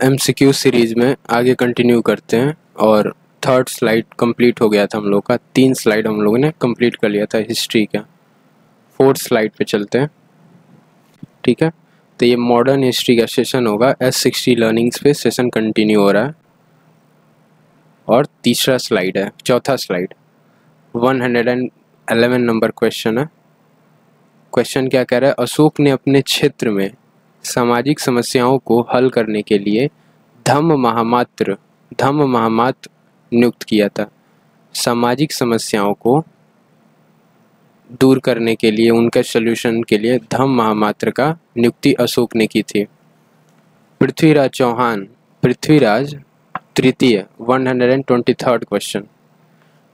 MCQ series में आगे continue करते हैं। और थर्ड स्लाइड कंप्लीट हो गया था हम लोग का, 3 स्लाइड हम लोगों ने कंप्लीट कर लिया था हिस्ट्री का। फोर्थ स्लाइड पे चलते हैं, ठीक है। तो ये मॉडर्न हिस्ट्री का सेशन होगा, S60 लर्निंग्स पे सेशन कंटिन्यू हो रहा है। और तीसरा स्लाइड है, चौथा स्लाइड 111 नंबर क्वेश्चन है। क्वेश्चन क्या कह रहा है, अशोक ने अपने क्षेत्र में सामाजिक समस्याओं को हल करने के लिए धम्म महामात्र नियुक्त किया था। सामाजिक समस्याओं को दूर करने के लिए, उनके सॉल्यूशन के लिए धम्म महामात्र का नियुक्ति अशोक ने की थी। पृथ्वीराज चौहान, पृथ्वीराज तृतीय 123rd क्वेश्चन।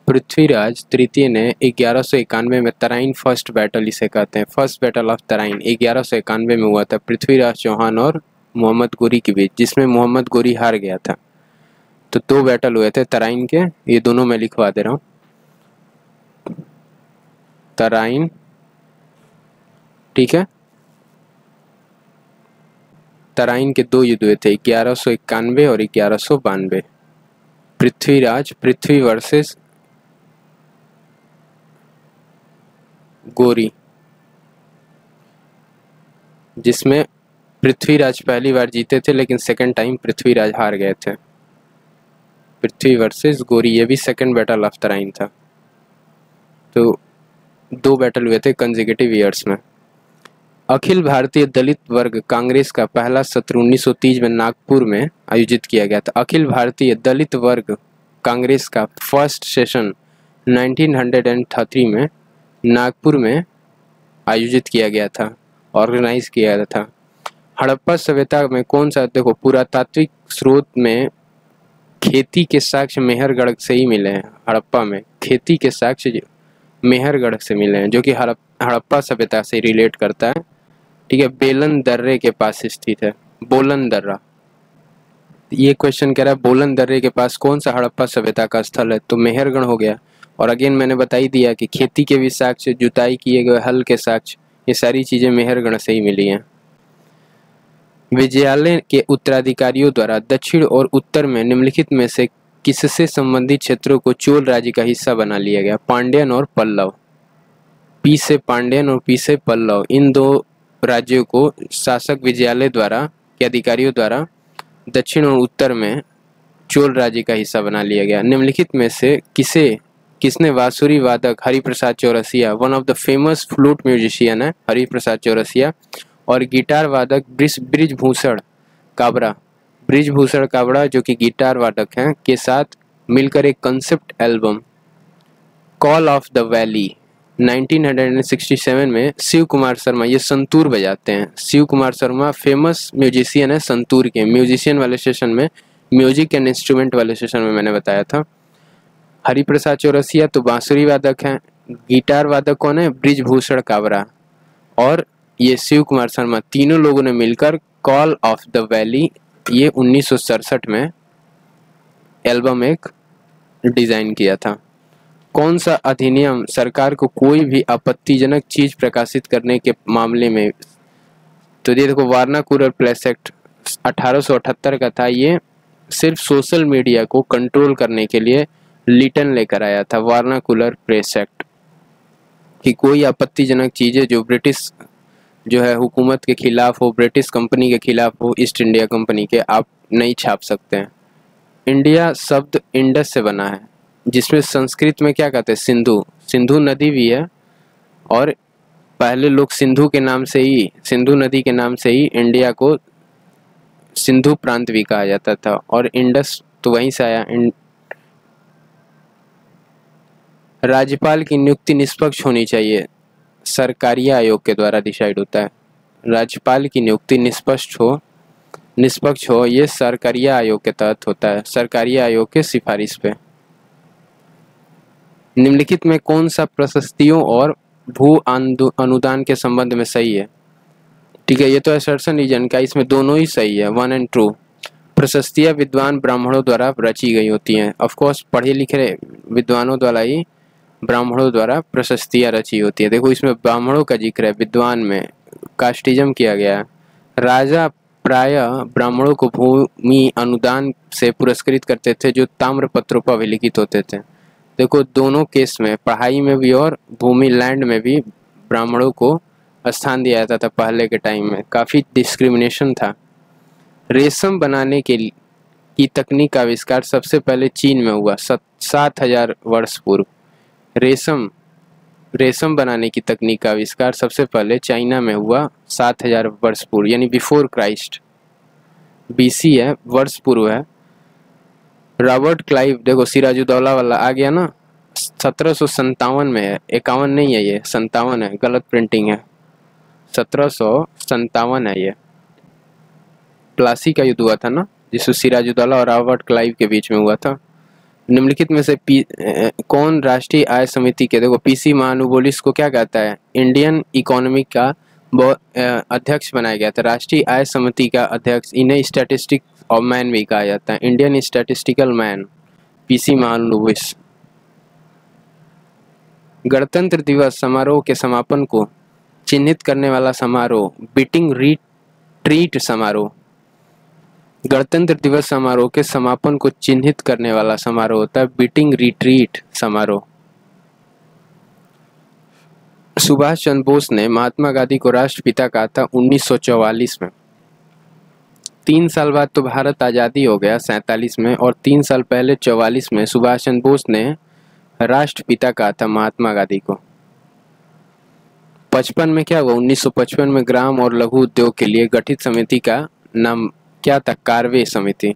पृथ्वीराज तृतीय ने 1191 में तराइन फर्स्ट बैटल, इसे कहते हैं फर्स्ट बैटल ऑफ तराइन, 1191 में हुआ था पृथ्वीराज चौहान और मोहम्मद गोरी के बीच, जिसमें मोहम्मद गोरी हार गया था। तो 2 बैटल हुए थे तराइन के, ये दोनों मैं लिखवा दे रहा हूँ। तराइन, ठीक है, तराइन के 2 युद्ध हुए थे, 1191 और 1192। पृथ्वीराज, पृथ्वी वर्सेस गोरी, जिसमें पृथ्वीराज पहली बार जीते थे लेकिन सेकंड टाइम पृथ्वीराज हार गए थे। पृथ्वी वर्सेस गोरी, ये भी सेकंड बैटल ऑफ तराइन था। तो 2 बैटल हुए थे कंसेक्यूटिव ईयर्स में। अखिल भारतीय दलित वर्ग कांग्रेस का पहला सत्र 1930 में नागपुर में आयोजित किया गया था। अखिल भारतीय दलित वर्ग कांग्रेस का फर्स्ट सेशन 1933 में नागपुर में आयोजित किया गया था, ऑर्गेनाइज किया गया था। हड़प्पा सभ्यता में कौन सा, देखो पुरातात्विक स्रोत में खेती के साक्ष्य मेहरगढ़ से ही मिले हैं। हड़प्पा में खेती के साक्ष्य मेहरगढ़ से मिले हैं, जो कि हड़प्पा सभ्यता से रिलेट करता है, ठीक है। बेलन दर्रे के पास स्थित है, बोलन दर्रा। ये क्वेश्चन कह रहा है बोलन दर्रे के पास कौन सा हड़प्पा सभ्यता का स्थल है, तो मेहरगढ़ हो गया। और अगेन मैंने बता ही दिया कि खेती के भी साक्ष्य, जुताई किए गए हल के साक्ष्य, ये सारी चीजें मेहरगढ़ से ही मिली हैं। विजयालय के उत्तराधिकारियों द्वारा दक्षिण और उत्तर में निम्नलिखित में से किससे संबंधित क्षेत्रों को चोल राज्य का हिस्सा बना लिया गया, पांड्यन और पल्लव। पी से पांड्यन और पी से पल्लव, इन 2 राज्यों को शासक विजयालय द्वारा के अधिकारियों द्वारा दक्षिण और उत्तर में चोल राज्य का हिस्सा बना लिया गया। निम्नलिखित में से किसने बांसुरी वादक Hariprasad Chaurasia, one of the famous flute musician है हरिप्रसाद चौरसिया, और गिटार वादक ब्रिजभूषण काबरा जो कि गिटार वादक हैं, के साथ मिलकर एक concept album call of the valley 1967 में शिव कुमार शर्मा, ये संतूर बजाते हैं, शिव कुमार शर्मा फेमस म्यूजिशियन है संतूर के। म्यूजिशियन वाले सेशन में, म्यूजिक एंड इंस्ट्रूमेंट वाले सेशन में मैंने बताया था। हरिप्रसाद चौरसिया तो बांसुरी वादक हैं, गिटार वादक कौन है, ब्रिजभूषण काबरा, और ये शिव कुमार शर्मा, तीनों लोगों ने मिलकर कॉल ऑफ द वैली, ये 1967 में एल्बम एक डिजाइन किया था। कौन सा अधिनियम सरकार को कोई भी आपत्तिजनक चीज प्रकाशित करने के मामले में, तो ये देखो वारनाकुलर प्रेस एक्ट 1878 का था। ये सिर्फ सोशल मीडिया को कंट्रोल करने के लिए लिटन लेकर आया था, वारनाकुलर प्रेस एक्ट, कि कोई आपत्तिजनक चीजें जो ब्रिटिश जो है हुकूमत के खिलाफ हो, ब्रिटिश कंपनी के खिलाफ हो, ईस्ट इंडिया कंपनी के, आप नहीं छाप सकते हैं। इंडिया शब्द इंडस से बना है, जिसमें संस्कृत में क्या कहते हैं, सिंधु नदी भी है, और पहले लोग सिंधु नदी के नाम से ही इंडिया को सिंधु प्रांत भी कहा जाता था, और इंडस तो वहीं से आया। राज्यपाल की नियुक्ति निष्पक्ष होनी चाहिए, सरकारी आयोग के द्वारा डिसाइड होता है। राज्यपाल की नियुक्ति निष्पक्ष हो, ये सरकारी आयोग के तहत होता है, सरकारी आयोग के सिफारिश पे। निम्नलिखित में कौन सा प्रशस्तियों और भू अनुदान के संबंध में सही है, ठीक है। ये तो असर्शन रीजन का, इसमें दोनों ही सही है, 1 and 2। प्रशस्तियां विद्वान ब्राह्मणों द्वारा रची गई होती हैं, ऑफकोर्स पढ़े लिखे विद्वानों द्वारा ही ब्राह्मणों द्वारा प्रशस्तियां रची होती है। देखो इसमें ब्राह्मणों का जिक्र है, विद्वान में कास्टिज्म किया गया है। राजा प्रायः ब्राह्मणों को भूमि अनुदान से पुरस्कृत करते थे जो ताम्र पत्रों पर अभिलिखित होते थे। देखो दोनों केस में, पढ़ाई में भी और भूमि लैंड में भी ब्राह्मणों को स्थान दिया जाता था पहले के टाइम में। काफ़ी डिस्क्रिमिनेशन था। रेशम बनाने की तकनीक का आविष्कार सबसे पहले चीन में हुआ 7,000 वर्ष पूर्व। रेशम बनाने की तकनीक का आविष्कार सबसे पहले चाइना में हुआ 7,000 वर्ष पूर्व, यानी बिफोर क्राइस्ट। BC है, वर्ष पूर्व है। रॉबर्ट क्लाइव, देखो सिराजुद्दौला वाला आ गया ना, 1757 में है, 51 नहीं है, ये 57 है, गलत प्रिंटिंग है, 1757 है। ये प्लासी का युद्ध हुआ था ना, जिसमें सिराजुद्दौला और रॉबर्ट क्लाइव के बीच में हुआ था। निम्नलिखित में से कौन राष्ट्रीय आय समिति के, देखो PC महानुबोलिस को क्या कहता है, इंडियन इकोनॉमी का अध्यक्ष बनाया गया था। राष्ट्रीय आय समिति का अध्यक्ष, इन्हें स्टैटिस्टिक ऑफ मैन भी कहा जाता है, इंडियन स्टैटिस्टिकल मैन, PC महानुबोलिस। गणतंत्र दिवस समारोह के समापन को चिन्हित करने वाला समारोह बीटिंग रिट्रीट समारोह। गणतंत्र दिवस समारोह के समापन को चिन्हित करने वाला समारोह होता है बीटिंग रिट्रीट समारोह। सुभाष चंद्र बोस ने महात्मा गांधी को राष्ट्रपिता कहा था 1944 में। 3 साल बाद तो भारत आज़ादी हो गया 47 में, और 3 साल पहले 44 में सुभाष चंद्र बोस ने राष्ट्रपिता कहा था महात्मा गांधी को। 55 में क्या हुआ, 1955 में ग्राम और लघु उद्योग के लिए गठित समिति का नाम क्या था, कार्वे समिति।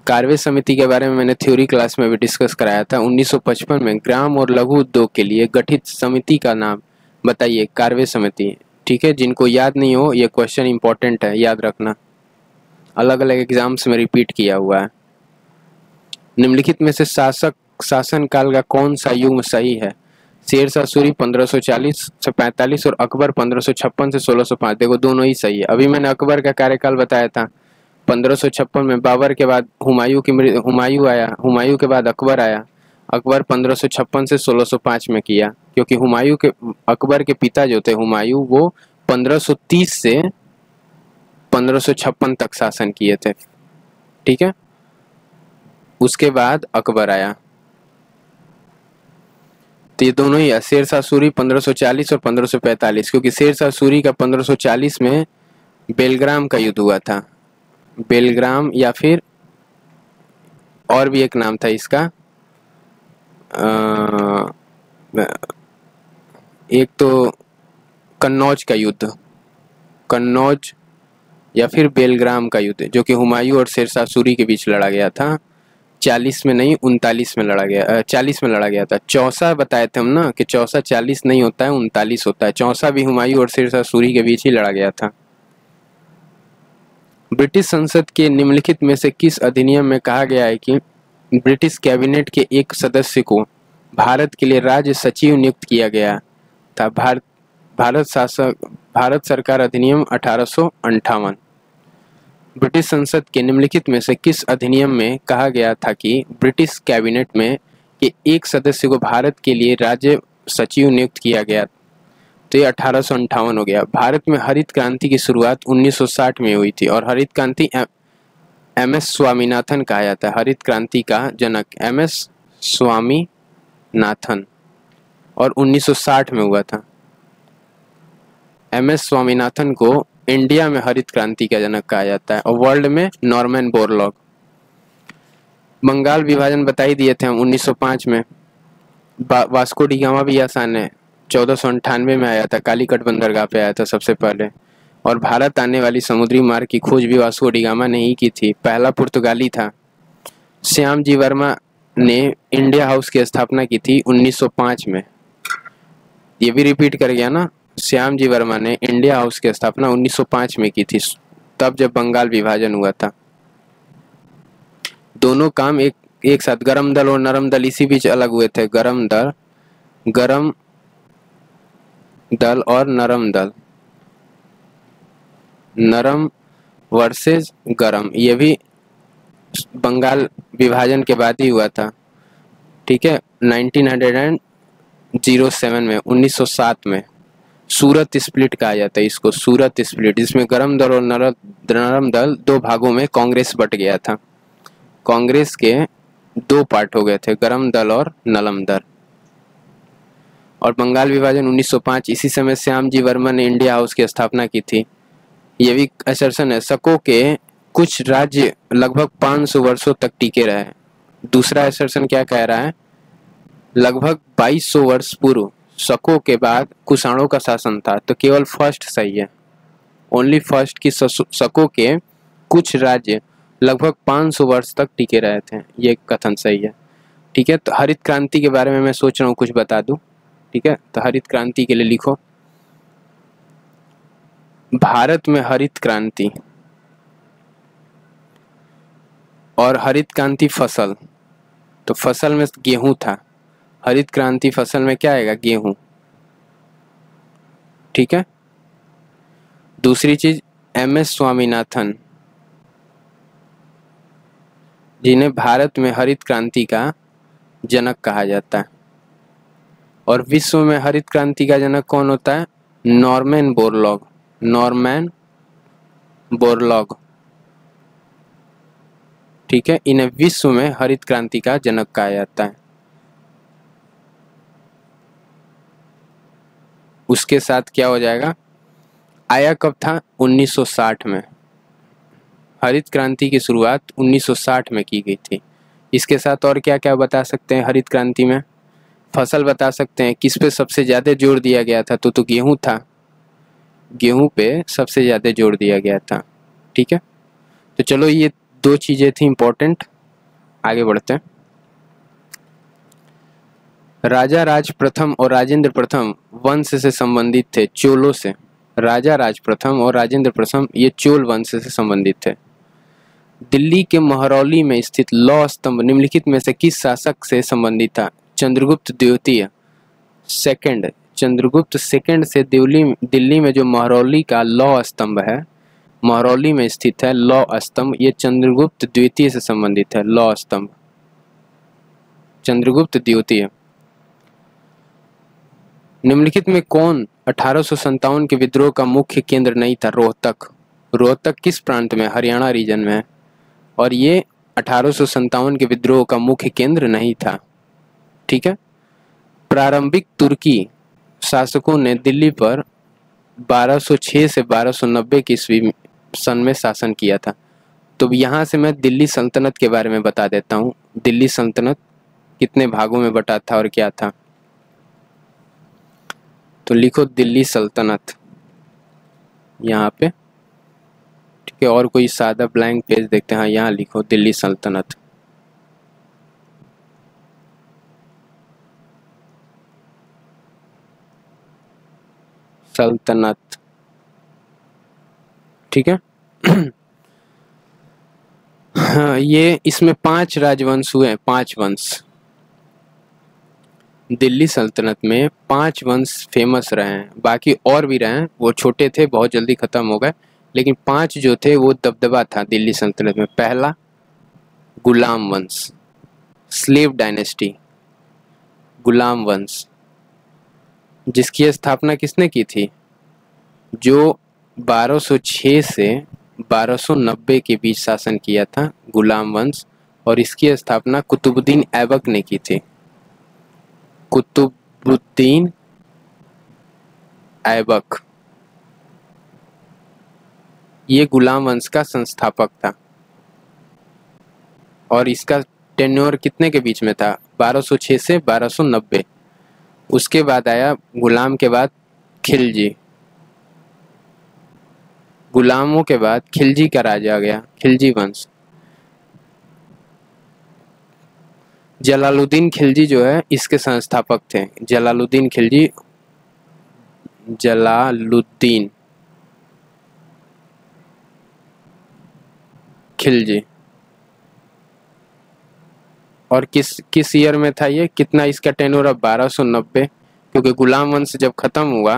कार्वे समिति के बारे में मैंने थ्योरी क्लास में भी डिस्कस कराया था। 1955 में ग्राम और लघु उद्योग के लिए गठित समिति का नाम बताइए, कार्वे समिति। ठीक है, जिनको याद नहीं हो, ये क्वेश्चन इंपॉर्टेंट है, याद रखना, अलग अलग एग्जाम्स में रिपीट किया हुआ है। निम्नलिखित में से शासन काल का कौन सा युग सही है? शेरशाह सूरी 1540 से 45 और अकबर 1556 से 1605। देखो दोनों ही सही है। अभी मैंने अकबर का कार्यकाल बताया था, 1556 में बाबर के बाद हुमायूं आया, हुमायूं के बाद अकबर आया। अकबर 1556 से 1605 में किया, क्योंकि अकबर के पिता जो थे हुमायूं, वो 1530 से 1556 तक शासन किए थे। ठीक है, उसके बाद अकबर आया। तो ये दोनों ही है, शेरशाह सूरी 1540 और 1545, क्योंकि शेरशाह सूरी का 1540 में बेलग्राम का युद्ध हुआ था। बेलग्राम, या फिर और भी एक नाम था इसका, एक तो कन्नौज का युद्ध, कन्नौज या फिर बेलग्राम का युद्ध, जो कि हुमायूं और शेरशाह सूरी के बीच लड़ा गया था। 40 में नहीं, 39 में लड़ा गया, 40 में लड़ा गया था। चौसा बताए थे हम ना कि चौसा 40 नहीं होता है, 39 होता है। चौसा भी हुमायूं और शेरशाह सूरी के बीच ही लड़ा गया था। ब्रिटिश संसद के निम्नलिखित में से किस अधिनियम में कहा गया है कि ब्रिटिश कैबिनेट के एक सदस्य को भारत के लिए राज्य सचिव नियुक्त किया गया था? भारत सरकार अधिनियम 1858। ब्रिटिश संसद के निम्नलिखित में से किस अधिनियम में कहा गया था कि ब्रिटिश कैबिनेट में के एक सदस्य को भारत के लिए राज्य सचिव नियुक्त किया गया? तो ये 1858 हो गया। भारत में हरित क्रांति की शुरुआत 1960 में हुई थी, और हरित क्रांति MS स्वामीनाथन कहा जाता है। हरित क्रांति का जनक MS स्वामीनाथन, और 1960 में हुआ था। MS स्वामीनाथन को इंडिया में हरित क्रांति का जनक कहा जाता है, और वर्ल्ड में नॉर्मन बोरलॉग। बंगाल विभाजन बता ही दिए थे हम 1905 में। वास्को डी गामा भी आसान है, 1498 में आया था, कालीकट बंदरगाह पे आया था सबसे पहले। और भारत आने वाली समुद्री मार्ग की खोज भी वास्को डी गामा ने ही की थी, पहला पुर्तगाली था। श्याम जी वर्मा ने इंडिया हाउस की स्थापना की थी 1905 में। ये भी रिपीट कर गया ना, श्याम जी वर्मा ने इंडिया हाउस की स्थापना 1905 में की थी, तब जब बंगाल विभाजन हुआ था। दोनों काम एक साथ, गरम दल और नरम दल इसी बीच अलग हुए थे। गरम दल और नरम दल, नरम वर्सेस गरम, ये भी बंगाल विभाजन के बाद ही हुआ था। ठीक है, 1907 में, 1907 में सूरत स्प्लिट कहा जाता है इसको, सूरत स्प्लिट, जिसमें गरम दल और नरम दल दो भागों में कांग्रेस बट गया था। कांग्रेस के दो पार्ट हो गए थे, गरम दल और नरम दल। और बंगाल विभाजन 1905, इसी समय श्यामजी वर्मन ने इंडिया हाउस की स्थापना की थी। ये भी असर्शन है, शकों के कुछ राज्य लगभग 500 वर्षों तक टिके रहे। दूसरा असर्शन क्या कह रहा है, लगभग 2200 वर्ष पूर्व शकों के बाद कुषाणों का शासन था, तो केवल फर्स्ट सही है, ओनली फर्स्ट की शकों के कुछ राज्य लगभग 500 वर्ष तक टिके रहे थे, ये कथन सही है। ठीक है, तो हरित क्रांति के बारे में मैं सोच रहा हूँ कुछ बता दूं। ठीक है, तो हरित क्रांति के लिए लिखो, भारत में हरित क्रांति और हरित क्रांति फसल, तो फसल में गेहूं था, हरित क्रांति फसल में क्या आएगा, गेहूं। ठीक है, दूसरी चीज MS स्वामीनाथन, जिन्हें भारत में हरित क्रांति का जनक कहा जाता है। और विश्व में हरित क्रांति का जनक कौन होता है, नॉर्मन बोरलॉग, नॉर्मन बोरलॉग। ठीक है, इन्हें विश्व में हरित क्रांति का जनक कहा जाता है। उसके साथ क्या हो जाएगा, आया कब था, 1960 में। हरित क्रांति की शुरुआत 1960 में की गई थी। इसके साथ और क्या क्या बता सकते हैं, हरित क्रांति में फसल बता सकते हैं। किस पे सबसे ज़्यादा जोर दिया गया था, तो गेहूं था, गेहूं पे सबसे ज़्यादा जोर दिया गया था। ठीक है, तो चलो ये दो चीज़ें थी इम्पोर्टेंट, आगे बढ़ते हैं। राजा राज प्रथम और राजेंद्र प्रथम वंश से संबंधित थे, चोलों से। राजा राज प्रथम और राजेंद्र प्रथम ये चोल वंश से संबंधित थे। दिल्ली के महरौली में स्थित लौह स्तंभ निम्नलिखित में से किस शासक से संबंधित था, चंद्रगुप्त द्वितीय सेकंड। चंद्रगुप्त सेकंड से दिल्ली में जो महरौली का लौह स्तंभ है, महरौली में स्थित है लौह स्तंभ, ये चंद्रगुप्त द्वितीय से संबंधित है। लौह स्तंभ चंद्रगुप्त द्वितीय। निम्नलिखित में कौन 1857 के विद्रोह का मुख्य केंद्र नहीं था, रोहतक। रोहतक किस प्रांत में, हरियाणा रीजन में है, और ये 1857 के विद्रोह का मुख्य केंद्र नहीं था। ठीक है, प्रारंभिक तुर्की शासकों ने दिल्ली पर 1206 से 1290 की ईस्वी सन में शासन किया था। तो यहाँ से मैं दिल्ली सल्तनत के बारे में बता देता हूँ। दिल्ली सल्तनत कितने भागों में बटा था और क्या था, तो लिखो दिल्ली सल्तनत यहाँ पे। ठीक है, और कोई सादा ब्लैंक पेज देखते हैं, हाँ यहाँ लिखो दिल्ली सल्तनत। सल्तनत, ठीक है। हाँ, ये इसमें 5 राजवंश हुए, 5 वंश। दिल्ली सल्तनत में 5 वंश फेमस रहे हैं, बाकी और भी रहे हैं, वो छोटे थे, बहुत जल्दी खत्म हो गए, लेकिन 5 जो थे वो दबदबा था दिल्ली सल्तनत में। पहला गुलाम वंश, स्लेव डायनेस्टी, गुलाम वंश, जिसकी स्थापना किसने की थी, जो 1206 से 1290 के बीच शासन किया था, गुलाम वंश। और इसकी स्थापना कुतुबुद्दीन ऐबक ने की थी, कुतुबुद्दीन ऐबक, ये गुलाम वंश का संस्थापक था। और इसका टेन्योर कितने के बीच में था, 1206 से 1290। उसके बाद आया गुलाम के बाद खिलजी, गुलामों के बाद खिलजी का राज आ गया, खिलजी वंश। जलालुद्दीन खिलजी जो है इसके संस्थापक थे, जलालुद्दीन खिलजी, जलालुद्दीन खिलजी। और किस ईयर में था ये, कितना इसका टेन्योर, 1290, क्योंकि गुलाम वंश जब खत्म हुआ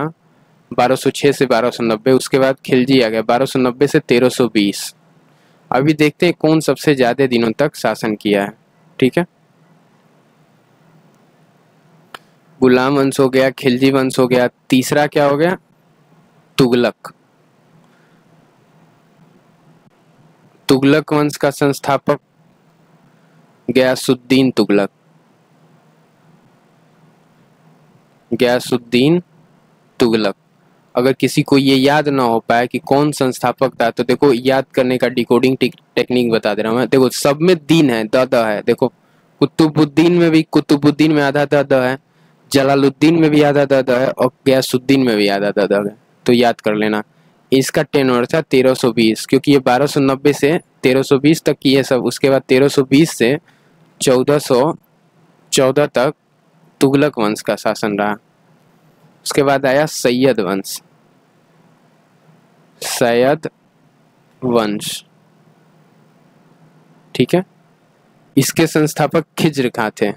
1206 से 1290, उसके बाद खिलजी आ गया 1290 से 1320। अभी देखते हैं कौन सबसे ज्यादा दिनों तक शासन किया है। ठीक है, गुलाम वंश हो गया, खिलजी वंश हो गया, तीसरा क्या हो गया? तुगलक। तुगलक वंश का संस्थापक गयासुद्दीन तुगलक। गयासुद्दीन तुगलक। अगर किसी को ये याद ना हो पाए कि कौन संस्थापक था, तो देखो याद करने का डिकोडिंग टेक्निक बता दे रहा हूँ मैं। देखो सब में दीन है, द है। देखो कुतुबुद्दीन में भी, कुतुबुद्दीन में आधा द है, जलालुद्दीन में भी आधा द है, और गयासुद्दीन में भी आधा द है। तो याद कर लेना। इसका टेन्योर था 1320, क्योंकि ये 1290 से 1320 तक की है सब। उसके बाद 1320 से 1414 तक तुगलक वंश का शासन रहा। उसके बाद आया सैयद वंश। सैयद वंश, ठीक है। इसके संस्थापक खिज्र खां थे।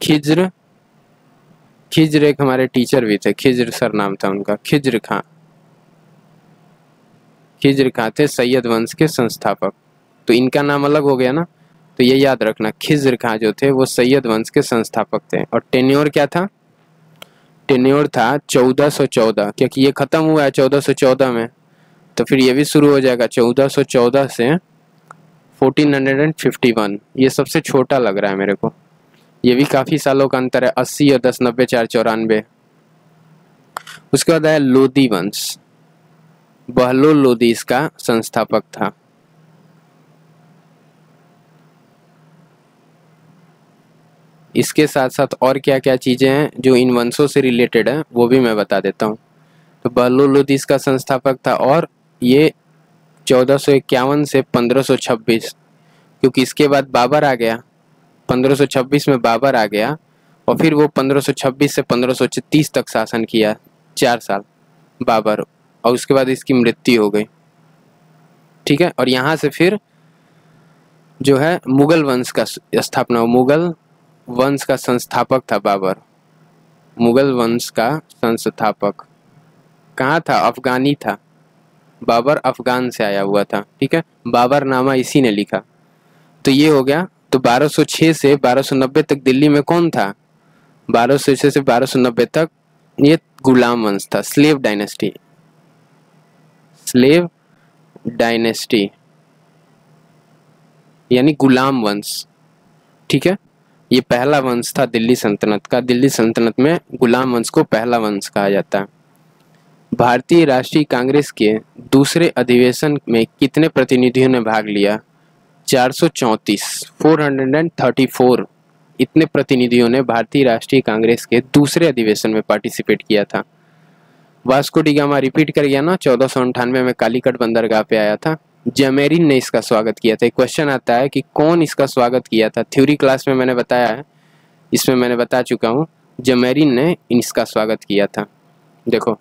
खिज्र, खिज्र एक हमारे टीचर भी थे, खिज्र सर नाम था उनका, खिज्र खां। खिज्र खां थे सैयद वंश के संस्थापक। तो इनका नाम अलग हो गया ना, तो ये याद रखना, खिज्र खां जो थे वो सैयद वंश के संस्थापक थे। और टेन्योर क्या था? टेन्योर था 1414, क्योंकि ये खत्म हुआ है 1414 में, तो फिर ये भी शुरू हो जाएगा 1414 से 1451। ये सबसे छोटा लग रहा है मेरे को। ये भी काफी सालों का अंतर है, 80 और 10, 90, 4, 94। उसके बाद आया लोदी वंश। बहलोल लोदी इसका संस्थापक था। इसके साथ साथ और क्या क्या चीजें हैं जो इन वंशों से रिलेटेड है, वो भी मैं बता देता हूँ। तो बहलोल लोदी इसका संस्थापक था, और ये 1451 से 1526, क्योंकि इसके बाद बाबर आ गया। 1526 में बाबर आ गया, और फिर वो 1526 से 1530 तक शासन किया, 4 साल बाबर, और उसके बाद इसकी मृत्यु हो गई, ठीक है। और यहाँ से फिर जो है मुगल वंश का स्थापना हो। मुगल वंश का संस्थापक था बाबर। मुगल वंश का संस्थापक कहाँ था? अफगानी था। बाबर अफगान से आया हुआ था, ठीक है। बाबरनामा इसी ने लिखा। तो ये हो गया। तो 1206 से 1290 तक दिल्ली में कौन था? 1206 से 1290 तक ये गुलाम वंश था, स्लेव डायनेस्टी। स्लेव डायनेस्टी यानी गुलाम वंश, ठीक है। ये पहला वंश था दिल्ली सल्तनत का। दिल्ली सल्तनत में गुलाम वंश को पहला वंश कहा जाता है। भारतीय राष्ट्रीय कांग्रेस के दूसरे अधिवेशन में कितने प्रतिनिधियों ने भाग लिया? 434, 434। इतने प्रतिनिधियों ने भारतीय राष्ट्रीय कांग्रेस के दूसरे अधिवेशन में पार्टिसिपेट किया था। वास्को डी गामा रिपीट कर गया ना, 1498 में कालीकट बंदरगाह पे आया था। जमेरिन ने इसका स्वागत किया था। एक क्वेश्चन आता है कि कौन इसका स्वागत किया था। थ्योरी क्लास में मैंने बताया है, इसमें मैंने बता चुका हूँ, जमेरिन ने इसका स्वागत किया था। देखो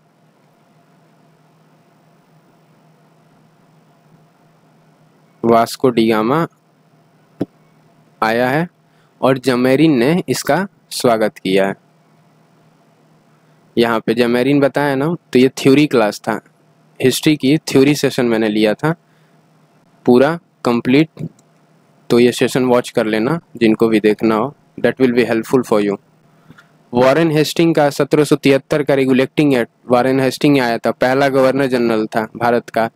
वास्को डी गामा आया है और जमेरिन ने इसका स्वागत किया है। यहाँ पे जमेरिन बताया ना, तो ये थ्योरी क्लास था, हिस्ट्री की थ्योरी सेशन मैंने लिया था पूरा कंप्लीट। तो ये सेशन वॉच कर लेना जिनको भी देखना हो, that will be helpful for you. Warren Hasting का 1773 का रेगुलेटिंग एक्ट, वॉरेन हेस्टिंग आया था, पहला गवर्नर जनरल था भारत का।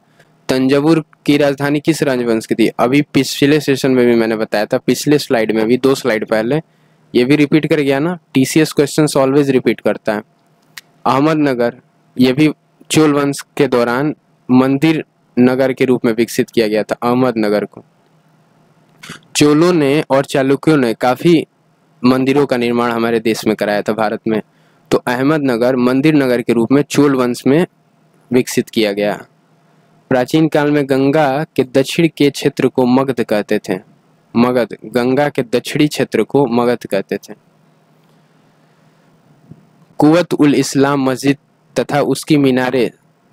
तंजावुर की राजधानी किस राजवंश की थी? अभी पिछले सेशन में भी मैंने बताया था, पिछले स्लाइड में भी, 2 स्लाइड पहले। ये भी रिपीट कर गया ना, टीसीएस क्वेश्चंस ऑलवेज रिपीट करता है। अहमदनगर, ये भी चोल वंश के दौरान मंदिर नगर के रूप में विकसित किया गया था अहमदनगर को। चोलों ने और चालुक्यों ने काफी मंदिरों का निर्माण हमारे देश में कराया था भारत में। तो अहमदनगर मंदिर नगर के रूप में चोल वंश में विकसित किया गया। प्राचीन काल में गंगा के दक्षिण के क्षेत्र को मगध कहते थे। मगध, गंगा के दक्षिणी क्षेत्र को मगध कहते थे। कुवत उल इस्लाम मस्जिद तथा उसकी मीनारें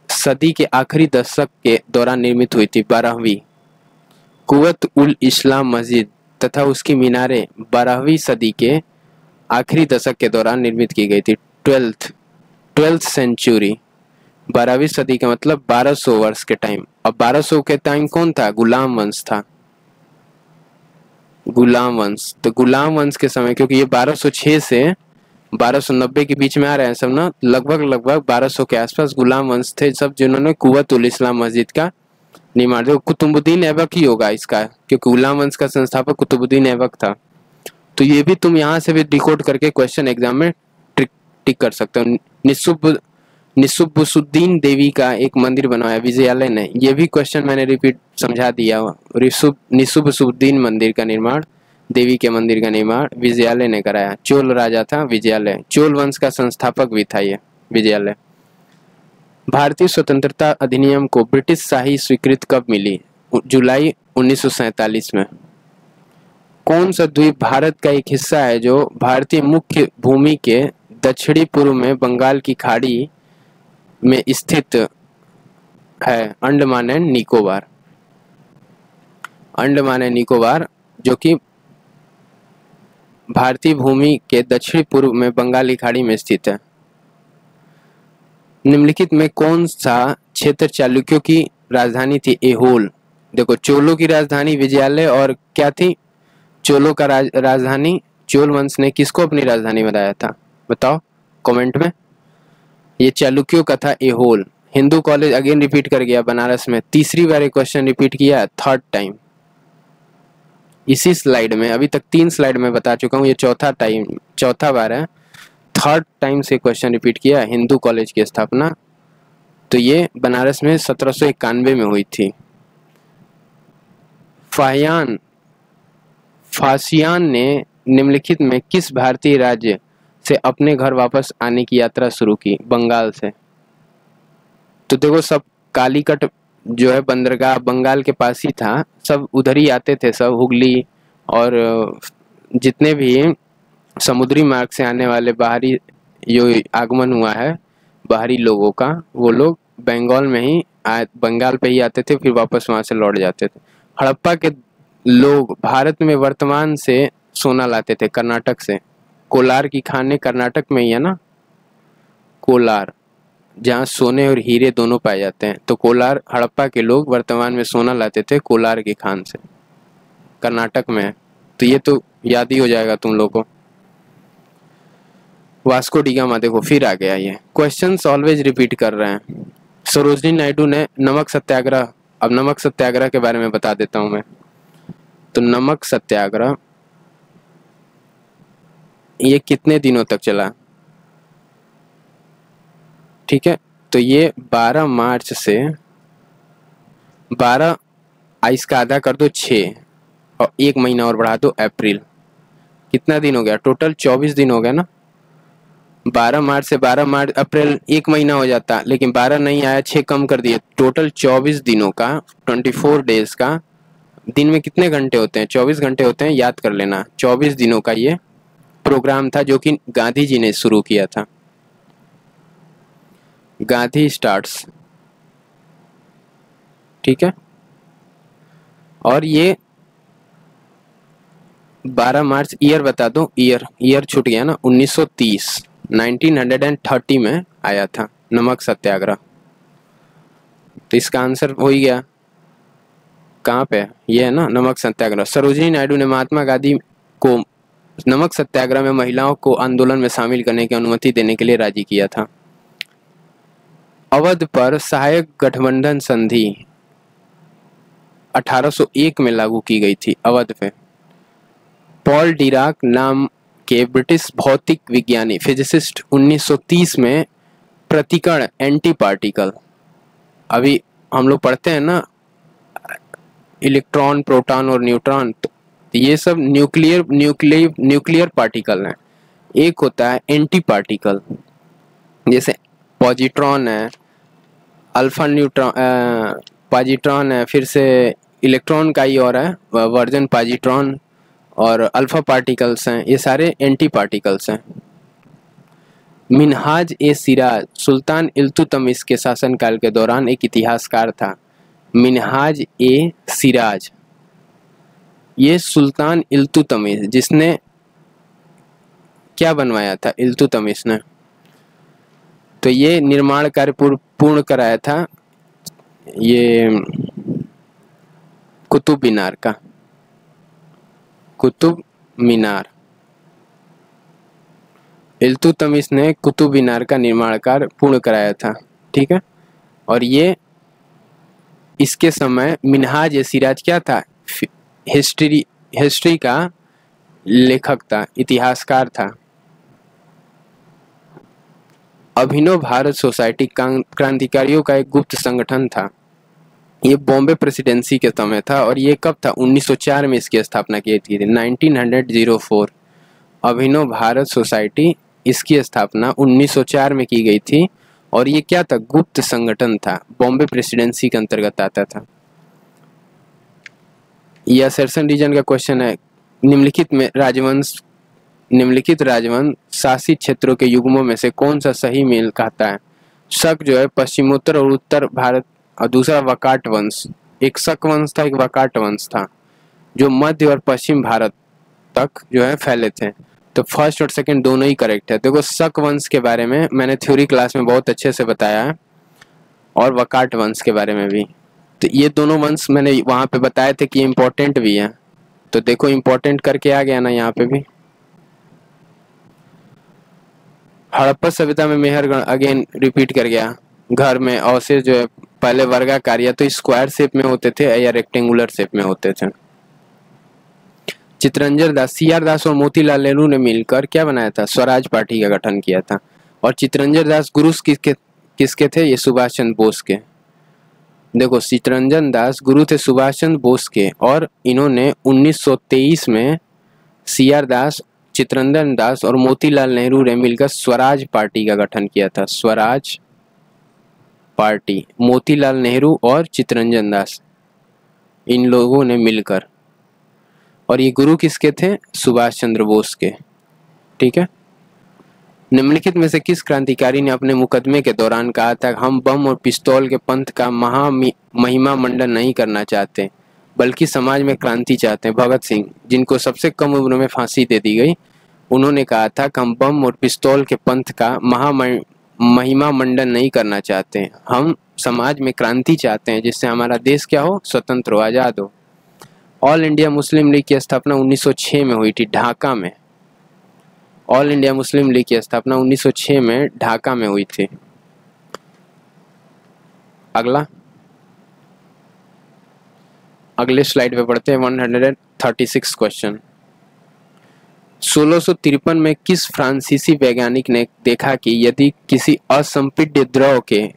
सदी के आखिरी दशक के दौरान निर्मित हुई थी, 12वीं। कुवत उल इस्लाम मस्जिद तथा उसकी मीनारें 12वीं सदी के आखिरी दशक के दौरान निर्मित की गई थी। 12th सेंचुरी, 12वीं सदी का मतलब 1200 वर्ष के टाइम। अब 1200 के टाइम कौन था? गुलाम वंश था, गुलाम वंश। तो गुलाम वंश के समय, क्योंकि ये 1206 से 1290 के बीच में आ रहे हैं सब ना, लगभग 1200 के आसपास गुलाम वंश थे सब जिन्होंने कुव्वत उल इस्लाम मस्जिद का निर्माण। देखो कुतुबुद्दीन ऐबक ही होगा इसका, क्योंकि गुलाम वंश का संस्थापक कुतुबुद्दीन ऐबक था। तो ये भी तुम यहाँ से भी डिकोड करके क्वेश्चन एग्जाम में टिक कर सकते हो। निसुब्बुसुद्दीन देवी का एक मंदिर बनवाया विजयालय ने, ये भी क्वेश्चन मैंने रिपीट समझा दिया। निसुब्बुसुद्दीन मंदिर का निर्माण, देवी के मंदिर का निर्माण विजयालय ने कराया। चोल राजा था विजयालय, चोल वंश का संस्थापक भी था ये विजयालय। भारतीय स्वतंत्रता अधिनियम को ब्रिटिश शाही स्वीकृति कब मिली? जुलाई 1947 में। कौन सा द्वीप भारत का एक हिस्सा है जो भारतीय मुख्य भूमि के दक्षिणी पूर्व में बंगाल की खाड़ी में स्थित है? अंडमान एंड निकोबार। अंडमान एंड निकोबार जो कि भारतीय भूमि के दक्षिणी पूर्व में बंगाल की खाड़ी में स्थित है। निम्नलिखित में कौन सा क्षेत्र चालुक्यों की राजधानी थी? एहोल। देखो चोलों की राजधानी विजयालय, और क्या थी? चोलों का राजधानी। चोल वंश ने किसको अपनी राजधानी बनाया था? बताओ कमेंट में। ये चालुक्यों का था Aihole. Hindu college again repeat कर गया बनारस में, तीसरी बार क्वेश्चन रिपीट किया, थर्ड टाइम इसी स्लाइड में। अभी तक 3 स्लाइड में बता चुका हूँ, ये चौथा बार है, थर्ड टाइम से क्वेश्चन रिपीट किया। हिंदू कॉलेज की स्थापना तो ये बनारस में 1791 में हुई थी। फासियान ने निम्नलिखित में किस भारतीय राज्य से अपने घर वापस आने की यात्रा शुरू की? बंगाल से। तो देखो सब कालीकट जो है बंदरगाह बंगाल के पास ही था, सब उधर ही आते थे, सब हुगली और जितने भी समुद्री मार्ग से आने वाले बाहरी जो आगमन हुआ है बाहरी लोगों का, वो लोग बंगाल में ही बंगाल पे ही आते थे, फिर वापस वहां से लौट जाते थे। हड़प्पा के लोग भारत में वर्तमान से सोना लाते थे कर्नाटक से। कोलार की खानें कर्नाटक में ही है ना, कोलार, जहाँ सोने और हीरे दोनों पाए जाते हैं। तो कोलार हड़प्पा के लोग वर्तमान में सोना लाते थे कोलार की खान से, कर्नाटक में है। तो ये तो याद ही हो जाएगा तुम लोगों को। वास्को डी गामा देखो फिर आ गया, ये क्वेश्चंस ऑलवेज रिपीट कर रहे हैं। सरोजिनी नायडू ने नमक सत्याग्रह, अब नमक सत्याग्रह के बारे में बता देता हूं मैं। तो नमक सत्याग्रह ये कितने दिनों तक चला? ठीक है, तो ये 12 मार्च से 12, इसका आधा कर दो 6 और 1 महीना और बढ़ा दो अप्रैल। कितना दिन हो गया? टोटल 24 दिन हो गया ना। 12 मार्च से 12 मार्च अप्रैल 1 महीना हो जाता, लेकिन 12 नहीं आया, 6 कम कर दिए, टोटल 24 दिनों का, 24 डेज का। दिन में कितने घंटे होते हैं? 24 घंटे होते हैं, याद कर लेना। 24 दिनों का ये प्रोग्राम था जो कि गांधी जी ने शुरू किया था। गांधी स्टार्ट्स, ठीक है। और ये 12 मार्च, ईयर बता दो, ईयर छूट गया ना, 1930 में आया था नमक सत्याग्रह। तो इसका आंसर हो ही गया। कहाँ पे? ये है ना नमक सत्याग्रह। सरोजिनी नायडू ने महात्मा गांधी को नमक सत्याग्रह में महिलाओं को आंदोलन में शामिल करने की अनुमति देने के लिए राजी किया था। अवध पर सहायक गठबंधन संधि 1801 में लागू की गई थी अवध पे। पॉल डिराक नाम के ब्रिटिश भौतिक विज्ञानी फिजिसिस्ट 1930 में प्रतिकण एंटी पार्टिकल, अभी हम लोग पढ़ते हैं ना इलेक्ट्रॉन प्रोटॉन और न्यूट्रॉन, तो ये सब न्यूक्लियर पार्टिकल हैं। एक होता है एंटी पार्टिकल, जैसे पॉजिट्रॉन है, अल्फा न्यूट्रॉन पॉजिट्रॉन है, फिर से इलेक्ट्रॉन का ही और है वर्जन पॉजिट्रॉन, और अल्फा पार्टिकल्स हैं, ये सारे एंटी पार्टिकल्स हैं। मिन्हाज ए सिराज सुल्तान इल्तुतमिश के शासनकाल के दौरान एक इतिहासकार था। मिन्हाज ए सिराज, ये सुल्तान इल्तुतमिश, जिसने क्या बनवाया था इल्तुतमिश ने? तो ये निर्माण कार्य पूर्ण कराया था ये कुतुब मीनार का, कुतुब मीनार। इल्तुतमिश ने कुतुब मीनार का निर्माण कार्य पूर्ण कराया था। ठीक है, और ये इसके समय मिन्हाज ए सिराज क्या था, हिस्ट्री का लेखक था, इतिहासकार था। अभिनव भारत सोसाइटी क्रांतिकारियों का एक गुप्त संगठन था। ये बॉम्बे प्रेसिडेंसी के समय था और ये कब था, 1904 में इसकी स्थापना की थी, 1904। अभिनव भारत सोसाइटी, इसकी स्थापना 1904 में की गई थी और ये क्या था, गुप्त संगठन था, बॉम्बे प्रेसिडेंसी के अंतर्गत आता था। यह असर्शन रीजन का क्वेश्चन है। निम्नलिखित राजवंश शासित क्षेत्रों के युग्मों में से कौन सा सही मेल खाता है। शक जो है पश्चिमोत्तर और उत्तर भारत, और दूसरा वकाट वंश। एक शक वंश था, एक वकाट वंश था, जो मध्य और पश्चिम भारत तक जो है फैले थे। तो फर्स्ट और सेकंड दोनों ही करेक्ट है। देखो शक वंश के बारे में मैंने थ्योरी क्लास में बहुत अच्छे से बताया है, और वकाट वंश के बारे में भी। तो ये दोनों वंश मैंने वहाँ पे बताए थे कि इम्पोर्टेंट भी है, तो देखो इम्पोर्टेंट करके आ गया ना यहाँ पे भी। हड़प्पा सभ्यता में मेहरगढ़ अगेन रिपीट कर गया। घर में अवशेष जो है पहले वर्गाकार या तो स्क्वायर शेप में होते थे या रेक्टेंगुलर शेप में होते थे। चितरंजन दास, सीआर दास और मोतीलाल नेहरू ने मिलकर क्या बनाया था, स्वराज पार्टी का गठन किया था। और चितरंजन दास गुरु किसके थे, ये सुभाष चंद्र बोस के। देखो चितरंजन दास गुरु थे सुभाष चंद्र बोस के, और इन्होंने 1923 में सीआर दास, चितरंजन दास और मोतीलाल नेहरू ने मिलकर स्वराज पार्टी का गठन किया था। स्वराज पार्टी, मोतीलाल नेहरू और चितरंजन दास, इन लोगों ने मिलकर। और ये गुरु किसके थे, सुभाष चंद्र बोस के। ठीक है, निम्नलिखित में से किस क्रांतिकारी ने अपने मुकदमे के दौरान कहा था, हम बम और पिस्तौल के पंथ का महिमा मंडन नहीं करना चाहते बल्कि समाज में क्रांति चाहते हैं। भगत सिंह, जिनको सबसे कम उम्र में फांसी दे दी गई, उन्होंने कहा था कि हम बम और पिस्तौल के पंथ का महिमा मंडन नहीं करना चाहते, हम समाज में क्रांति चाहते हैं जिससे हमारा देश क्या हो, स्वतंत्र हो, आजाद हो। ऑल इंडिया मुस्लिम लीग की स्थापना 1906 में हुई थी, ढाका में। ऑल इंडिया मुस्लिम लीग की स्थापना 1906 में ढाका में हुई थी। अगले स्लाइड पे पढ़ते हैं 136 क्वेश्चन। 1653 में किस फ्रांसीसी वैज्ञानिक ने देखा कि यदि किसी असंपीड्य द्रव के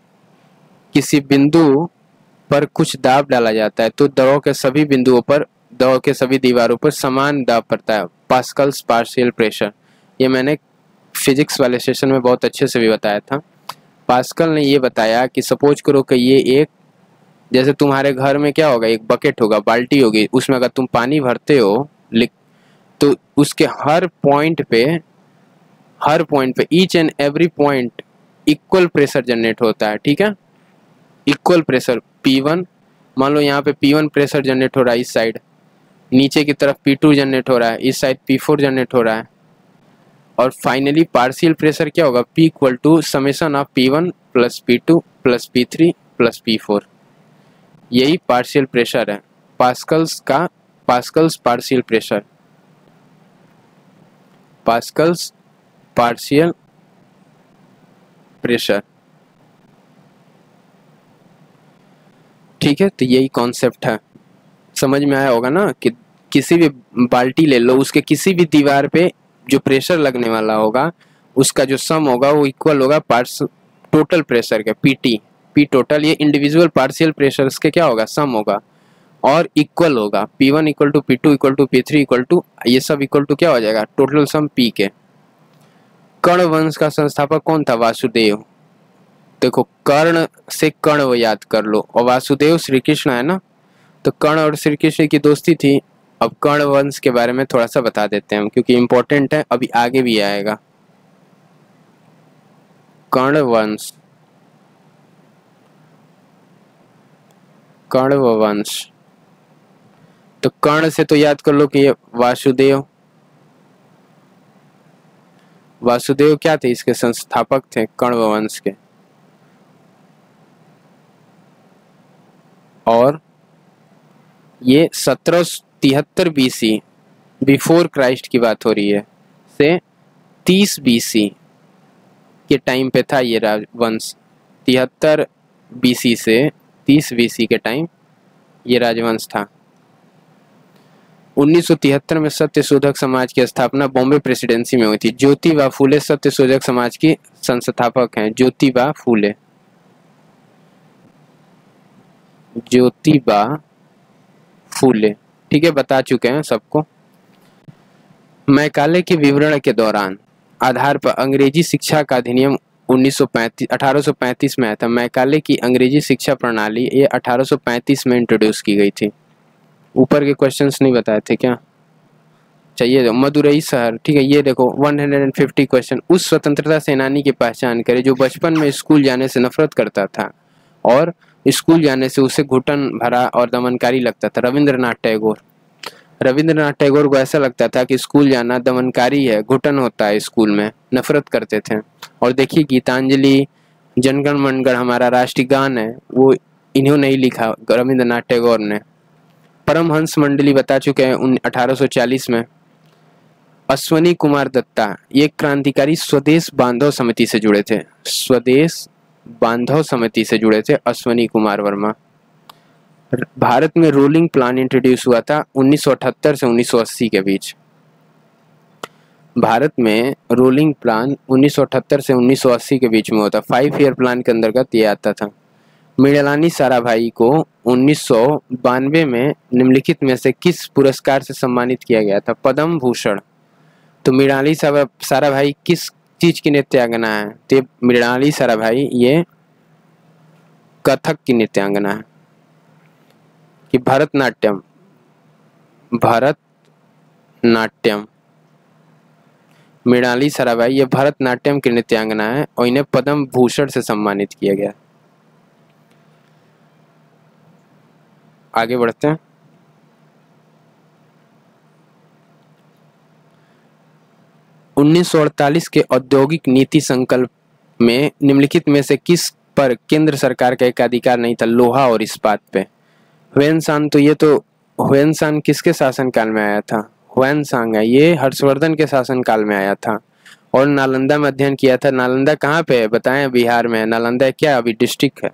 किसी बिंदु पर कुछ दाब डाला जाता है तो द्रव के सभी बिंदुओं पर, द्रव के सभी दीवारों पर समान दाब पड़ता है, पास्कल्स पार्शियल प्रेशर। ये मैंने फिजिक्स वाले सेशन में बहुत अच्छे से भी बताया था। पास्कल ने ये बताया कि सपोज करो कि ये एक, जैसे तुम्हारे घर में क्या होगा, एक बकेट होगा, बाल्टी होगी, उसमें अगर तुम पानी भरते हो तो उसके हर पॉइंट पे each and every point equal pressure generate होता है। ठीक है, इक्वल प्रेशर P1, मान लो यहाँ पे P1 प्रेशर जनरेट हो रहा है इस साइड, नीचे की तरफ P2 जनरेट हो रहा है, इस साइड P4 जनरेट हो रहा है, और फाइनली पार्शियल प्रेशर क्या होगा, P equal to summation of P1 plus P2 plus P3 plus P4। यही पार्शियल प्रेशर है, Pascal's partial pressure, Pascal's partial pressure. ठीक है, तो यही कॉन्सेप्ट है, समझ में आया होगा ना, कि किसी भी बाल्टी ले लो, उसके किसी भी दीवार पे जो प्रेशर लगने वाला होगा उसका जो सम होगा वो इक्वल होगा टोटल प्रेशर के, P टोटल। ये इंडिविजुअल पार्शियल प्रेशर्स के क्या होगा, सम होगा, और इक्वल होगा, P1 equal to P2 equal to P3 equal to, ये सब इक्वल टू क्या हो जाएगा, टोटल सम P के। कर्ण वंश का संस्थापक कौन था, वासुदेव। देखो कर्ण से कर्ण वो याद कर लो, और वासुदेव श्री कृष्ण है ना, तो कर्ण और श्री कृष्ण की दोस्ती थी। अब कर्ण वंश के बारे में थोड़ा सा बता देते हैं हम, क्योंकि इंपॉर्टेंट है, अभी आगे भी आएगा। कर्ण वंश, तो कर्ण से तो याद कर लो कि ये वासुदेव क्या थे, इसके संस्थापक थे कर्ण वंश के। और ये 1773 BC, बिफोर क्राइस्ट की बात हो रही है, से 30 BC के टाइम पे था ये राजवंश। 73 BC से 30 BC के टाइम ये राजवंश था। 1973 में सत्यशोधक समाज की स्थापना बॉम्बे प्रेसिडेंसी में हुई थी। ज्योतिबा फूले सत्यशोधक समाज की संस्थापक हैं। ज्योतिबा फूले, ज्योतिबा फूले, ठीक है, बता चुके हैं सबको। मैकाले के विवरण के दौरान आधार पर अंग्रेजी शिक्षा का अधिनियम 1835 में आया था। मैकाले की अंग्रेजी शिक्षा प्रणाली ये 1835 में इंट्रोड्यूस की गई थी। ऊपर के क्वेश्चंस नहीं बताए थे क्या? चाहिए मदुरई शहर, ठीक है, ये देखो 150 क्वेश्चन। उस स्वतंत्रता सेनानी की पहचान करें जो बचपन में स्कूल जाने से नफरत करता था और स्कूल जाने से उसे घुटन भरा और दमनकारी लगता था। रविंद्रनाथ टैगोर। रविंद्रनाथ टैगोर को ऐसा लगता था कि स्कूल जाना दमनकारी है, घुटन होता है, स्कूल में नफरत करते थे। और देखिए गीतांजलि, जनगण मनगढ़ हमारा राष्ट्रीय गान है, वो इन्होंने ही लिखा, रविंद्रनाथ टैगोर ने। परमहंस मंडली बता चुके हैं 1840 में। अश्वनी कुमार दत्ता ये क्रांतिकारी स्वदेश बांधव समिति से जुड़े थे। स्वदेश बांधव समिति से जुड़े थे अश्वनी कुमार वर्मा। भारत में रोलिंग प्लान इंट्रोड्यूस हुआ था 1978 से 1980 के बीच। भारत में रोलिंग प्लान 1978 से 1980 के बीच में होता। 5 ईयर प्लान के अंतर्गत ये आता था। मृणालिनी साराभाई को 1992 में निम्नलिखित में से किस पुरस्कार से सम्मानित किया गया था? पद्म भूषण। तो मृणालिनी साराभाई किस चीज की नृत्यांगना है? तो मृणालिनी साराभाई ये कथक की नृत्यांगना है। कि भरतनाट्यम, भरतनाट्यम, मृणालिनी साराभाई ये भरतनाट्यम की नृत्यांगना है और इन्हें पद्म भूषण से सम्मानित किया गया। आगे बढ़ते हैं। उन्नीस के औद्योगिक नीति संकल्प में निम्नलिखित में से किस पर केंद्र सरकार का एक अधिकार नहीं था? लोहा और इस्पात पे। ह्वेनसांग, तो ये तो ह्वेनसांग किसके शासनकाल में आया था? ह्वेनसांग है ये हर्षवर्धन के शासनकाल में आया था। और नालंदा में अध्ययन किया था। नालंदा कहाँ पे है बताएं? बिहार में है। नालंदा क्या अभी डिस्ट्रिक्ट है?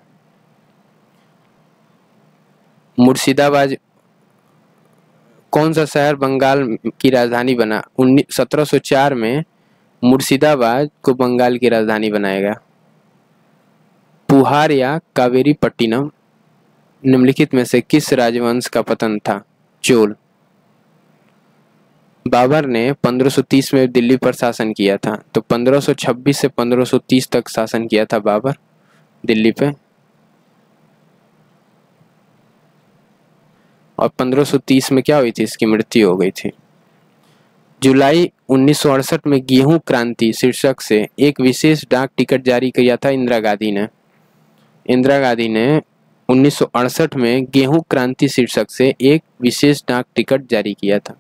मुर्शिदाबाद। कौन सा शहर बंगाल की राजधानी बना? 1704 में मुर्शिदाबाद को बंगाल की राजधानी बनाया गया। पुहार या कावेरी पट्टिनम निम्नलिखित में से किस राजवंश का पतन था? चोल। बाबर ने 1530 में दिल्ली पर शासन किया था। तो 1526 से 1530 तक शासन किया था बाबर दिल्ली पे। और 1530 में क्या हुई थी? इसकी मृत्यु हो गई थी। जुलाई 1968 में गेहूं क्रांति शीर्षक से एक विशेष डाक टिकट जारी किया था इंदिरा गांधी ने। इंदिरा गांधी ने 1968 में गेहूं क्रांति शीर्षक से एक विशेष डाक टिकट जारी किया था।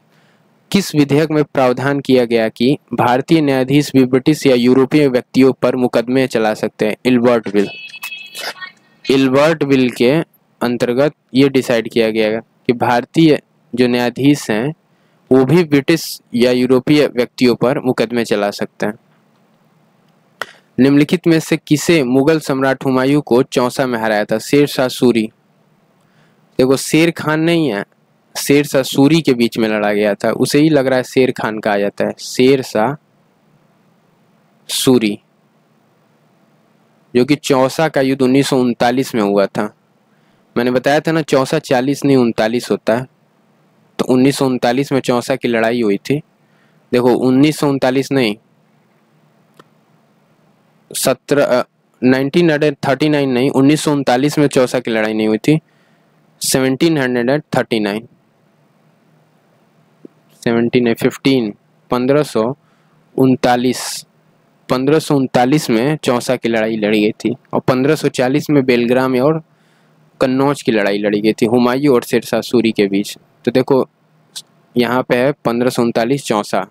किस विधेयक में प्रावधान किया गया कि भारतीय न्यायाधीश भी ब्रिटिश या यूरोपीय व्यक्तियों पर मुकदमे चला सकते हैं? Ilbert bill. इल्बर्ट बिल के अंतर्गत ये डिसाइड किया गया कि भारतीय जो न्यायाधीश हैं वो भी ब्रिटिश या यूरोपीय व्यक्तियों पर मुकदमे चला सकते हैं। निम्नलिखित में से किसे मुगल सम्राट हुमायूं को चौसा में हराया था? शेर शाह सूरी। देखो शेर खान नहीं है, शेर शाह सूरी के बीच में लड़ा गया था। उसे ही लग रहा है शेर खान कहा जाता है। शेर शाह सूरी जो कि चौसा का युद्ध 1939 में हुआ था। मैंने बताया था ना चौसा 40 नहीं 39 होता है। तो 1939 में चौसा की लड़ाई हुई थी। देखो 1939 नहीं 1939 नहीं 1939 में चौसा की लड़ाई नहीं हुई थी। 1739 1539 में चौसा की लड़ाई लड़ी गई थी। और 1540 में बेलग्राम और कन्नौज की लड़ाई लड़ी गई थी हुमायूं और शेर शाह सूरी के बीच। तो देखो यहाँ पे है 1539 चौसा।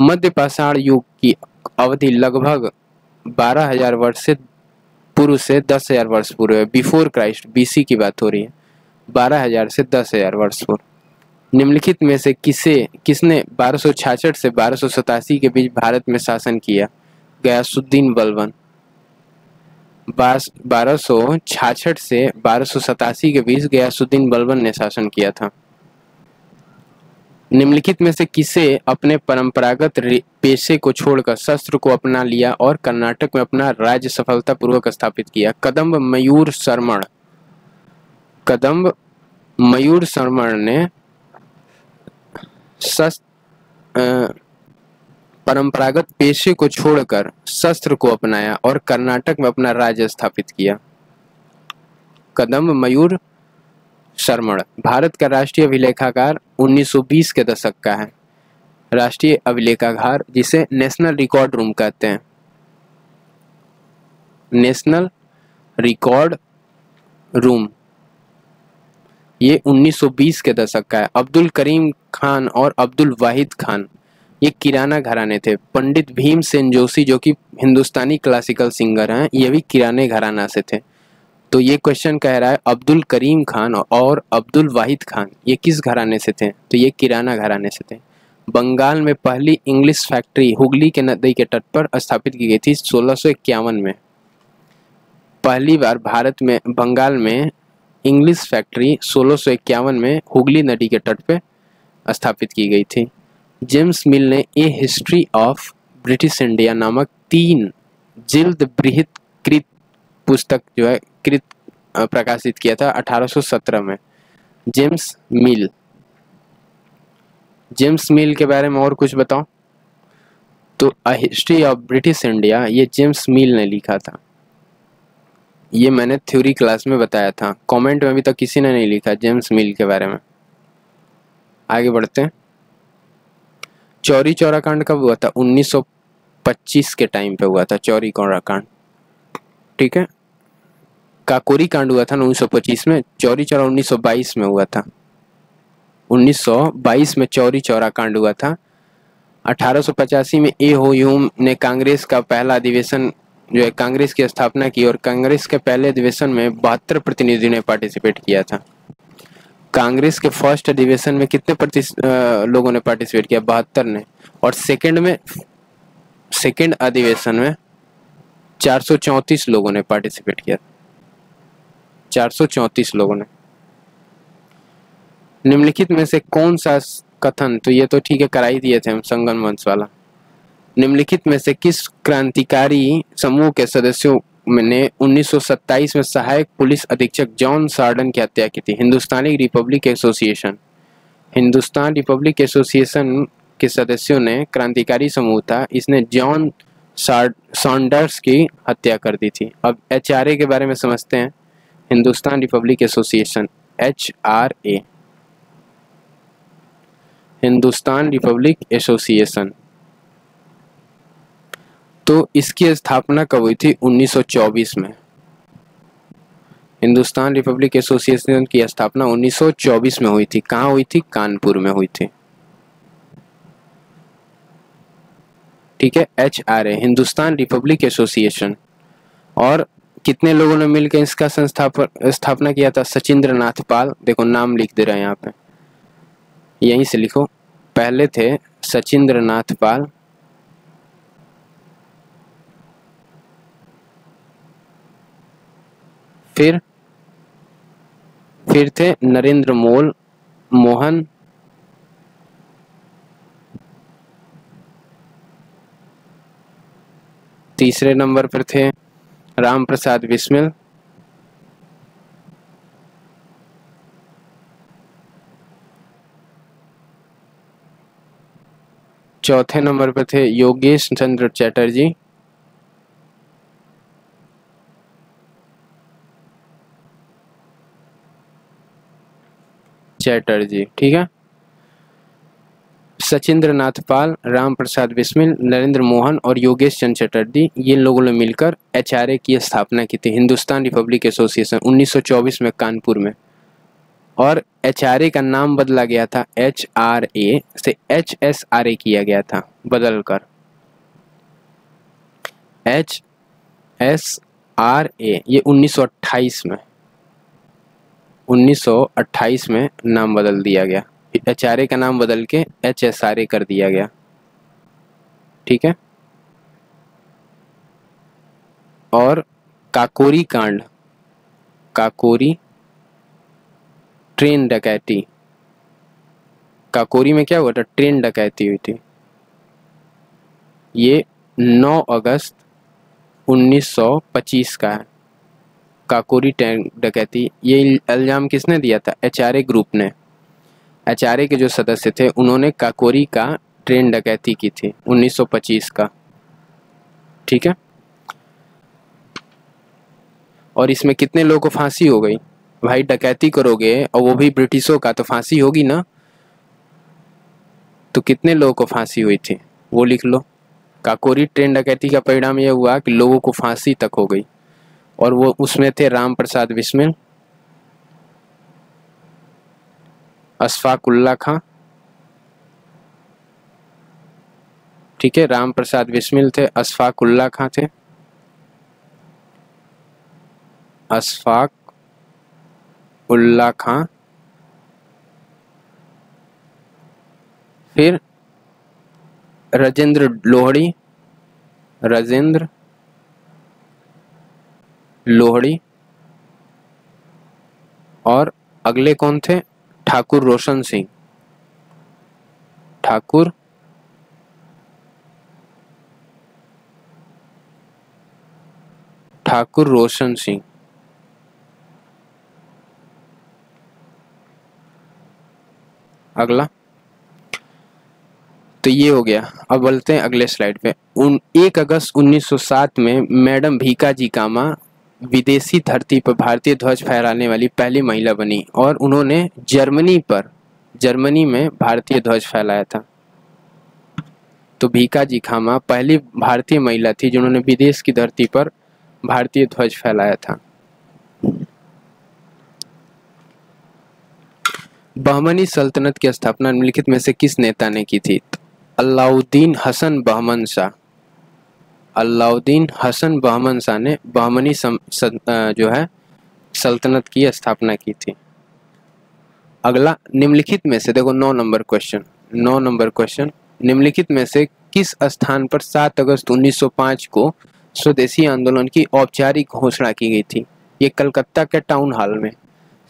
मध्य पाषाण युग की अवधि लगभग 12,000 वर्ष से पूर्व से 10,000 वर्ष पूर्व है। बिफोर क्राइस्ट BC की बात हो रही है। 12,000 से 10,000 वर्ष पूर्व। निम्नलिखित में से किसने 1266 से 1287 के बीच भारत में शासन किया? गयासुद्दीन बलबन। 1266 से 1287 के बीच गयासुद्दीन बलबन ने शासन किया था। निम्नलिखित में से किसे अपने परंपरागत पेशे को छोड़कर शस्त्र को अपना लिया और कर्नाटक में अपना राज्य सफलतापूर्वक स्थापित किया? कदम्ब मयूर शर्मण ने परंपरागत पेशे को छोड़कर शस्त्र को अपनाया और कर्नाटक में अपना राज्य स्थापित किया। कदम्ब मयूर शर्मण भारत का राष्ट्रीय अभिलेखागार 1920 के दशक का है। राष्ट्रीय अभिलेखागार जिसे नेशनल रिकॉर्ड रूम कहते हैं। नेशनल रिकॉर्ड रूम ये 1920 के दशक का है। अब्दुल करीम खान और अब्दुल वाहिद खान ये किराना घराने थे। पंडित भीमसेन जोशी जो कि हिंदुस्तानी क्लासिकल सिंगर हैं, ये भी किराने घराना से थे। तो ये क्वेश्चन कह रहा है अब्दुल करीम खान और अब्दुल वाहिद खान ये किस घराने से थे? तो ये किराना घराने से थे। बंगाल में पहली इंग्लिश फैक्ट्री हुगली के नदी के तट पर स्थापित की गई थी 1651 में। पहली बार भारत में बंगाल में इंग्लिश फैक्ट्री 1651 में हुगली नदी के तट पर स्थापित की गई थी। जेम्स मिल ने ए हिस्ट्री ऑफ ब्रिटिश इंडिया नामक 3 जिल्द बृहत कृत पुस्तक जो है कृत प्रकाशित किया था 1817 में। जेम्स मिल के बारे में और कुछ बताओ। तो a history of British India ये जेम्स मिल ने लिखा था। ये मैंने थ्योरी क्लास में बताया था। कमेंट में अभी तक किसी ने नहीं लिखा जेम्स मिल के बारे में। आगे बढ़ते हैं। चौरी चौरा कांड कब हुआ था? 1925 के टाइम पे हुआ था चौरी चौरा कांड। ठीक है। काकोरी कांड हुआ था 1925 में। चौरी चौरा 1922 में हुआ था। 1922 में चौरी चौरा कांड हुआ था। 1885 में ए हो ह्यूम ने कांग्रेस का पहला अधिवेशन जो है कांग्रेस की स्थापना की और कांग्रेस के पहले अधिवेशन में 72 प्रतिनिधियों ने पार्टिसिपेट किया था। कांग्रेस के फर्स्ट अधिवेशन में कितने लोगों ने पार्टिसिपेट किया? 72 ने। और सेकंड अधिवेशन में 434 लोगों ने पार्टिसिपेट किया। 434 लोगों ने। निम्नलिखित में से कौन सा कथन, तो ये तो ठीक है करा ही दिए थे हम संगम वंश वाला। निम्नलिखित में से किस क्रांतिकारी समूह के सदस्यों ने 1927 में सहायक पुलिस अधीक्षक जॉन सार्डन की हत्या की थी? Hindustani republic association. Hindustan republic association के सदस्यों ने क्रांतिकारी समूह था, इसने जॉन सॉन्डर्स की हत्या कर दी थी। अब HRA के बारे में समझते हैं। Hindustan republic association HRA, Hindustan republic association. तो इसकी स्थापना कब हुई थी? 1924 में। हिंदुस्तान रिपब्लिक एसोसिएशन की स्थापना 1924 में हुई थी। कहाँ हुई थी? कानपुर में हुई थी। ठीक है। HRA Hindustan republic association. और कितने लोगों ने मिलकर इसका स्थापना किया था? सचिंद्र नाथ पाल। देखो नाम लिख दे रहे हैं यहाँ पे, यहीं से लिखो। पहले थे सचिंद्र नाथ पाल, फिर थे नरेंद्र मोहन, तीसरे नंबर पर थे राम प्रसाद बिस्मिल, चौथे नंबर पर थे योगेश चंद्र चटर्जी, ठीक है। सचिंद्र नाथ पाल, राम प्रसाद बिस्मिल, नरेंद्र मोहन और योगेश चंद्र चटर्जी, ये लोगों ने मिलकर HRA की स्थापना की थी, हिंदुस्तान रिपब्लिक एसोसिएशन, 1924 में कानपुर में। और HRA का नाम बदला गया था, HRA से HSRA किया गया था बदलकर। HSRA ये 1928 में 1928 में नाम बदल दिया गया। HRA का नाम बदल के HSRA कर दिया गया। ठीक है। और काकोरी कांड, काकोरी ट्रेन डकैती, काकोरी में क्या हुआ था? ट्रेन डकैती हुई थी। ये 9 अगस्त 1925 का है। काकोरी ट्रेन डकैती, ये इल्जाम किसने दिया था? HRA ग्रुप ने। HRA के जो सदस्य थे उन्होंने काकोरी का ट्रेन डकैती की थी 1925 का। ठीक है। और इसमें कितने लोगों को फांसी हो गई? भाई डकैती करोगे और वो भी ब्रिटिशों का, तो फांसी होगी ना। तो कितने लोगों को फांसी हुई थी वो लिख लो। काकोरी ट्रेन डकैती का परिणाम यह हुआ कि लोगों को फांसी तक हो गई। और वो उसमें थे राम प्रसाद बिस्मिल, अशफाक उल्ला खां। ठीक है, राम प्रसाद बिस्मिल थे, अशफाक उल्ला खां थे, अशफाक उल्ला खां, फिर राजेंद्र लोहड़ी, राजेंद्र लोहड़ी, और अगले कौन थे? ठाकुर रोशन सिंह, ठाकुर रोशन सिंह। अगला तो ये हो गया। अब बोलते हैं अगले स्लाइड पे। 1 अगस्त 1907 में मैडम भीकाजी कामा विदेशी धरती पर भारतीय ध्वज फहराने वाली पहली महिला बनी और उन्होंने जर्मनी में भारतीय ध्वज फहराया था। तो भीकाजी कामा पहली भारतीय महिला थी जिन्होंने विदेश की धरती पर भारतीय ध्वज फहराया था। बहमनी सल्तनत की स्थापना निम्नलिखित में से किस नेता ने की थी? अलाउद्दीन हसन बहमन शाह, अलाउद्दीन हसन बहमन शाह ने बहमनी जो है सल्तनत की स्थापना की थी। अगला, निम्नलिखित में से देखो 9 नंबर क्वेश्चन, निम्नलिखित में से किस स्थान पर 7 अगस्त 1905 को स्वदेशी आंदोलन की औपचारिक घोषणा की गई थी? ये कलकत्ता के टाउन हॉल में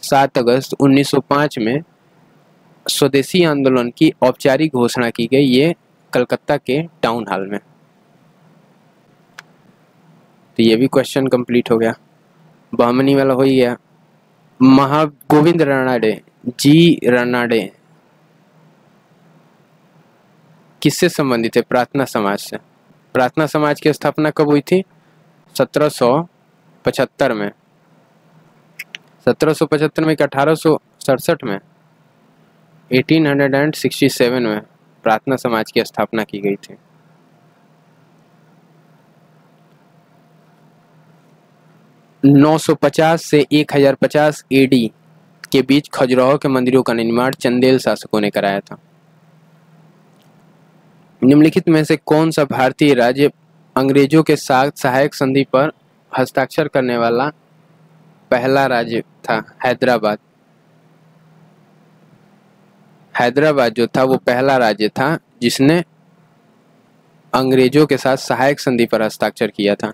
7 अगस्त 1905 में स्वदेशी आंदोलन की औपचारिक घोषणा की गई, ये कलकत्ता के टाउन हॉल में। तो ये भी क्वेश्चन कंप्लीट हो गया, बहमनी वाला हो ही गया। महागोविंद रानाडे, जी रानाडे किससे संबंधित है? प्रार्थना समाज से। प्रार्थना समाज की स्थापना कब हुई थी? 1775 में। 1775 में कि 1867 में? 1867 में प्रार्थना समाज की स्थापना की गई थी। नौ 950 से 1050 AD के बीच खजुराहो के मंदिरों का निर्माण चंदेल शासकों ने कराया था। निम्नलिखित में से कौन सा भारतीय राज्य अंग्रेजों के साथ सहायक संधि पर हस्ताक्षर करने वाला पहला राज्य था? हैदराबाद। हैदराबाद जो था वो पहला राज्य था जिसने अंग्रेजों के साथ सहायक संधि पर हस्ताक्षर किया था।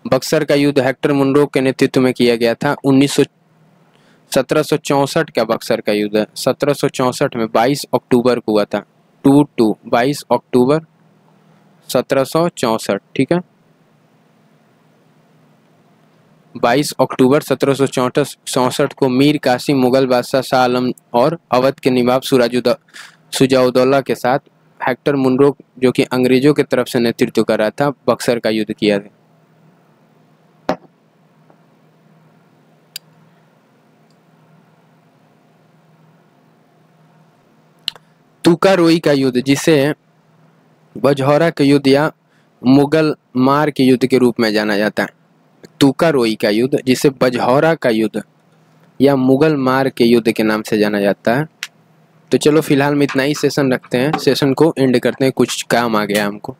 बक्सर का युद्ध हेक्टर मुनरो के नेतृत्व में किया गया था। 1764 का बक्सर का युद्ध 1764 में 22 अक्टूबर को हुआ था। 22 अक्टूबर 1764। ठीक है, 22 अक्टूबर 1764 को मीर कासिम मुगल बादशाह शाह आलम और अवध के नवाब सुजाउद्दौला के साथ हेक्टर मुनरो जो कि अंग्रेजों की तरफ से नेतृत्व कर रहा था, बक्सर का युद्ध किया था। तुकारोई का युद्ध, जिसे बजहौरा के युद्ध या मुगल मार के युद्ध के रूप में जाना जाता है। तुकारोई का युद्ध, जिसे बजहौरा का युद्ध या मुगल मार के युद्ध के नाम से जाना जाता है। तो चलो फिलहाल में इतना ही सेशन रखते हैं, सेशन को एंड करते हैं, कुछ काम आ गया हमको।